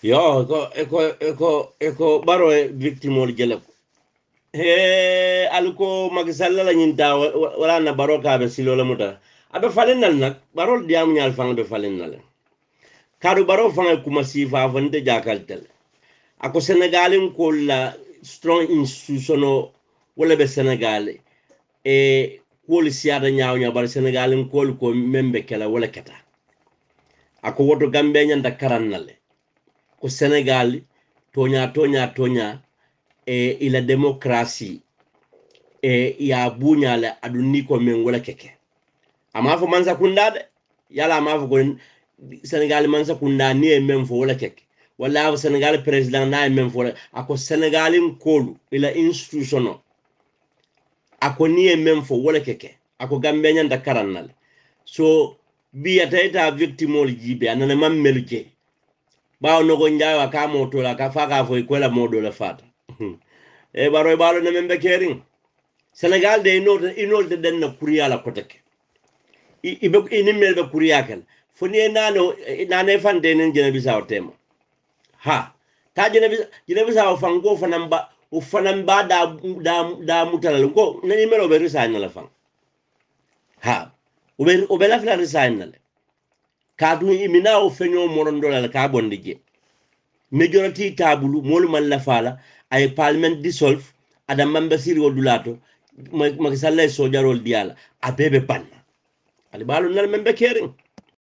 yo ko baro e victime ol jele ko he alko magisalla la nyinta wala na baro ka be silo la muta abe falen nal nak baro diam nyal fang be falen nal kadu baro fang kuma sifa fande jakal tel ako senegalin ko la strong institution wala be senegal e ko siada nyaaw nya bar senegalin ko membe kala wala keta ako woto gambe nyanda karannale ko senegal tonya ila demokrasi ya buñale aduni ko men wala keke ama fo mansa kunda de yala ama fo ko senegal mansa kunda ni e men fo wala keke wala senegal president na e men fo ako senegalin kolu ila institution ako ni e men fo wala keke ako gambe nyanda karannal so bi atayta victimol jibe anana mammelu je bawo no go njaawa ka moto la ka faka fo ko la modo la fata e baro ne membe kering senegal de inolde den na kuriya la koteke ibe inimel be kuriya kan foni nane fande nen jena bisaw tema ha ta jena bisaw fango fanamba o fanamba da mutal ko nani melo be resign la fan ha o be la fla resign la ka du imina o fenyo morondo la ka bondije majority tabulu molu man la fala ay parliament dissolve ada mambasiri wodulato makisalla sojarol diala abebe panna ali balu nal membe kering